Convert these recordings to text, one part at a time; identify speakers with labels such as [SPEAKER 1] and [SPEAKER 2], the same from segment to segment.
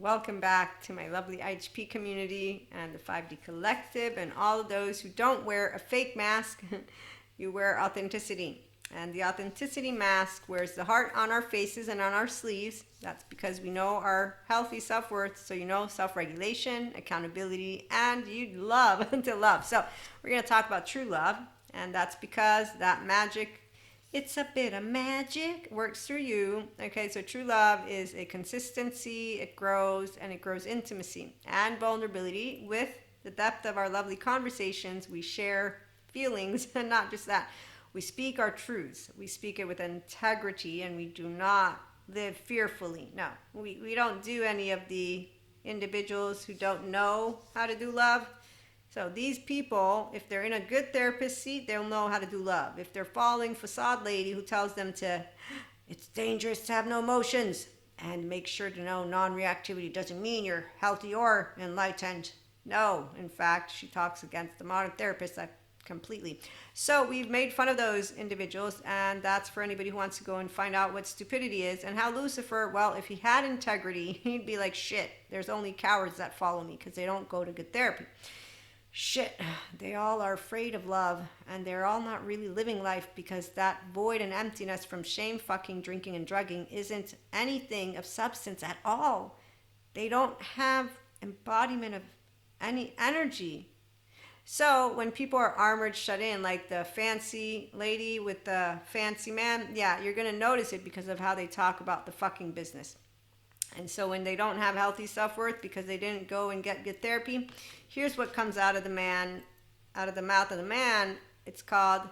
[SPEAKER 1] Welcome back to my lovely IHP community and the 5D Collective and all of those who don't wear a fake mask. You wear authenticity. And the authenticity mask wears the heart on our faces and on our sleeves. That's because we know our healthy self-worth. So you know self-regulation, accountability, and you love to love. So we're going to talk about true love. And that's because that magic, it's a bit of magic, works through you. Okay, so true love is a consistency, it grows, and it grows intimacy and vulnerability with the depth of our lovely conversations. We share feelings, and not just that. We speak our truths. We speak it with integrity, and we do not live fearfully. No, we don't do any of the individuals who don't know how to do love. So these people, if they're in a good therapist seat, they'll know how to do love. If they're following facade lady who tells them it's dangerous to have no emotions, and make sure to know non-reactivity doesn't mean you're healthy or enlightened. No, in fact, she talks against the modern therapist completely. So we've made fun of those individuals, and that's for anybody who wants to go and find out what stupidity is and how Lucifer, well, if he had integrity, he'd be like, shit, there's only cowards that follow me because they don't go to good therapy. Shit, they all are afraid of love, and they're all not really living life because that void and emptiness from shame, fucking, drinking, and drugging isn't anything of substance at all. They don't have embodiment of any energy. So when people are armored, shut in, like the fancy lady with the fancy man, yeah, you're going to notice it because of how they talk about the fucking business. And so when they don't have healthy self-worth because they didn't go and get good therapy, here's what comes out of the mouth of the man. It's called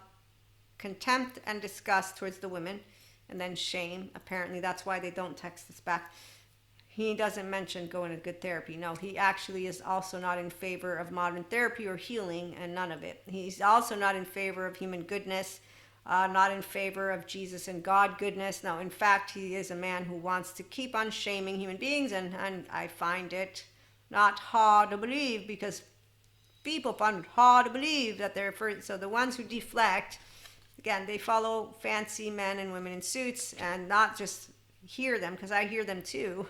[SPEAKER 1] contempt and disgust towards the women, and then shame. Apparently that's why they don't text us back. He doesn't mention going to good therapy. No, he actually is also not in favor of modern therapy or healing, and none of it. He's also not in favor of human goodness, not in favor of Jesus and God goodness. No, in fact, he is a man who wants to keep on shaming human beings, and I find it not hard to believe, because people find it hard to believe that they're for. So the ones who deflect, again, they follow fancy men and women in suits, and not just hear them, because I hear them too.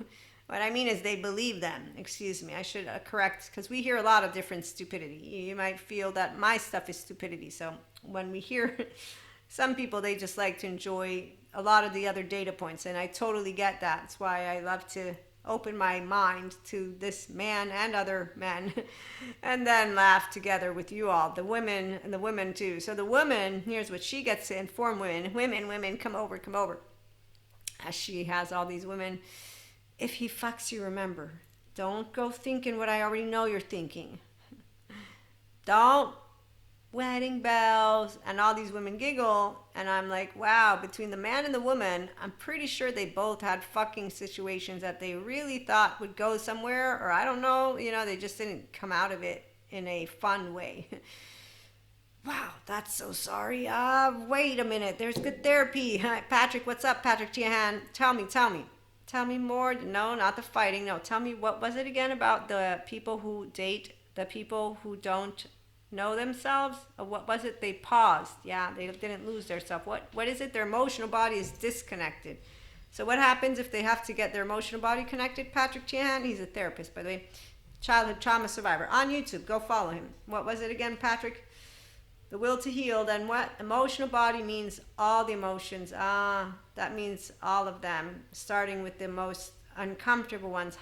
[SPEAKER 1] What I mean is they believe them. Excuse me, I should correct, because we hear a lot of different stupidity. You might feel that my stuff is stupidity. So when we hear some people, they just like to enjoy a lot of the other data points, and I totally get that. That's why I love to open my mind to this man and other men and then laugh together with you all, the women and the women too. So the woman, here's what she gets to inform women, come over. As she has all these women, if he fucks you, remember, don't go thinking what I already know you're thinking. Don't. Wedding bells. And all these women giggle, and I'm like, wow, between the man and the woman, I'm pretty sure they both had fucking situations that they really thought would go somewhere, or I don't know, they just didn't come out of it in a fun way. Wow, that's so sorry. Wait a minute, there's good therapy. Patrick, what's up, Patrick Tiahan? Tell me more. No, not the fighting. No, tell me, what was it again about the people who date the people who don't know themselves? What was it? They paused. Yeah, they didn't lose their self. What is it? Their emotional body is disconnected. So what happens if they have to get their emotional body connected? Patrick Tiahan, he's a therapist, by the way, childhood trauma survivor, on YouTube. Go follow him. What was it again, Patrick? The will to heal. Then what? Emotional body means all the emotions. That means all of them, starting with the most uncomfortable ones.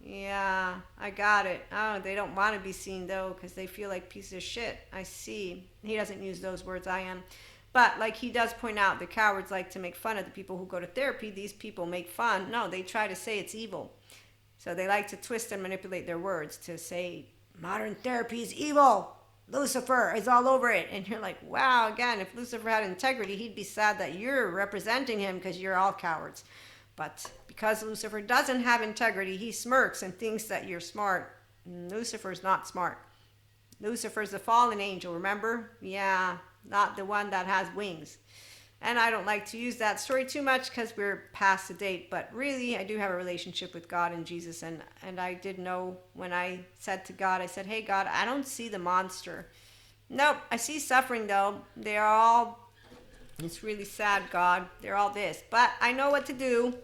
[SPEAKER 1] Yeah, I got it. Oh, they don't want to be seen though, because they feel like pieces of shit. I see. He doesn't use those words, I am. But like he does point out, the cowards like to make fun of the people who go to therapy. These people make fun. No, they try to say it's evil. So they like to twist and manipulate their words to say modern therapy is evil. Lucifer is all over it. And you're like, wow, again, if Lucifer had integrity, he'd be sad that you're representing him because you're all cowards. But because Lucifer doesn't have integrity, he smirks and thinks that you're smart. Lucifer's not smart. Lucifer's the fallen angel, remember? Yeah, not the one that has wings. And I don't like to use that story too much because we're past the date. But really, I do have a relationship with God and Jesus. And I did know when I said to God, I said, hey, God, I don't see the monster. Nope, I see suffering, though. They're all, it's really sad, God. They're all this. But I know what to do.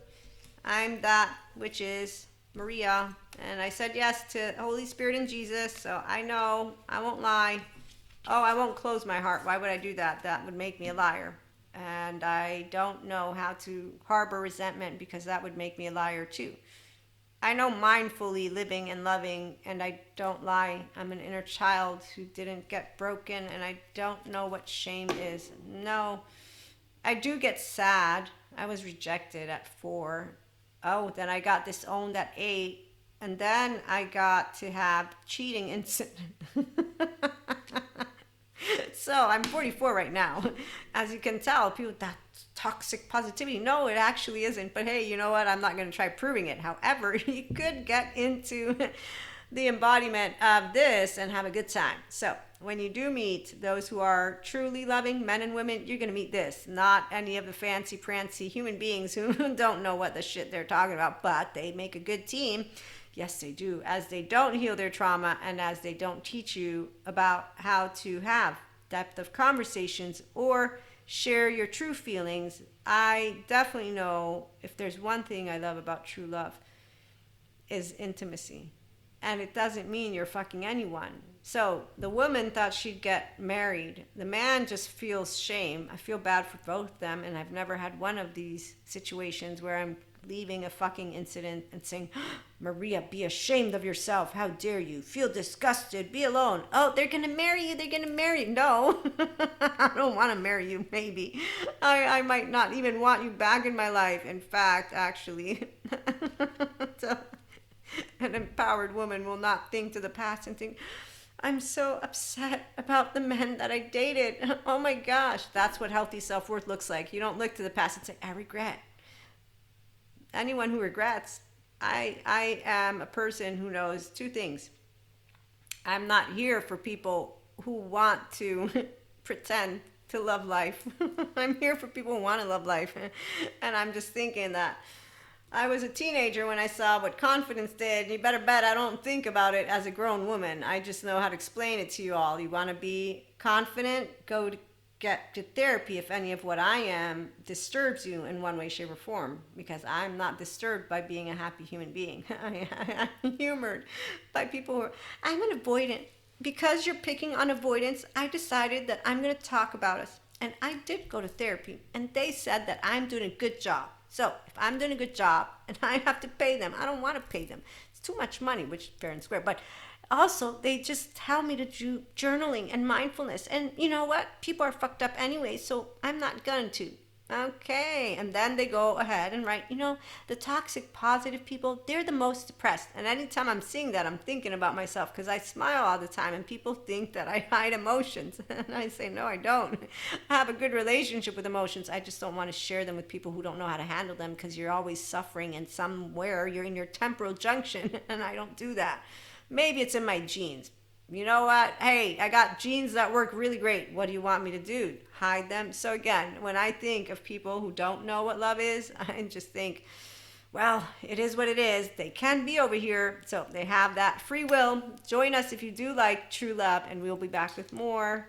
[SPEAKER 1] I'm that which is Maria, and I said yes to Holy Spirit and Jesus. So I know I won't lie. Oh, I won't close my heart. Why would I do that? That would make me a liar. And I don't know how to harbor resentment because that would make me a liar too. I know mindfully living and loving, and I don't lie. I'm an inner child who didn't get broken, and I don't know what shame is. No, I do get sad. I was rejected at 4. Oh, then I got disowned at 8, and then I got to have cheating incident. So I'm 44 right now. As you can tell, people, that toxic positivity. No, it actually isn't. But hey, you know what? I'm not going to try proving it. However, you could get into the embodiment of this and have a good time. So when you do meet those who are truly loving, men and women, you're going to meet this. Not any of the fancy prancy human beings who don't know what the shit they're talking about, but they make a good team. Yes, they do. As they don't heal their trauma and as they don't teach you about how to have depth of conversations or share your true feelings. I definitely know if there's one thing I love about true love is intimacy. And it doesn't mean you're fucking anyone. So the woman thought she'd get married. The man just feels shame. I feel bad for both of them, and I've never had one of these situations where I'm leaving a fucking incident and saying, Maria, be ashamed of yourself. How dare you? Feel disgusted. Be alone. Oh, they're going to marry you. They're going to marry you. No, I don't want to marry you, maybe. I might not even want you back in my life. In fact, actually, so, an empowered woman will not think to the past and think, I'm so upset about the men that I dated. Oh my gosh. That's what healthy self-worth looks like. You don't look to the past and say, I regret. Anyone who regrets, I am a person who knows 2 things. I'm not here for people who want to pretend to love life. I'm here for people who want to love life. And I'm just thinking that I was a teenager when I saw what confidence did. You better bet I don't think about it as a grown woman. I just know how to explain it to you all. You want to be confident? Go to get to therapy if any of what I am disturbs you in one way, shape, or form, because I'm not disturbed by being a happy human being. I'm humored by people who are, I'm an avoidant. Because you're picking on avoidance, I decided that I'm going to talk about us. And I did go to therapy, and they said that I'm doing a good job. So if I'm doing a good job and I have to pay them, I don't want to pay them. It's too much money, which is fair and square. But also, they just tell me to do journaling and mindfulness. And you know what? People are fucked up anyway, so I'm not going to. Okay. And then they go ahead and write, the toxic positive people, they're the most depressed. And anytime I'm seeing that, I'm thinking about myself because I smile all the time and people think that I hide emotions. And I say, no, I don't. I have a good relationship with emotions. I just don't want to share them with people who don't know how to handle them because you're always suffering and somewhere you're in your temporal junction. And I don't do that. Maybe it's in my genes. You know what? Hey, I got genes that work really great. What do you want me to do? Hide them? So again, when I think of people who don't know what love is, I just think, well, it is what it is. They can be over here, so they have that free will. Join us if you do like true love, and we'll be back with more.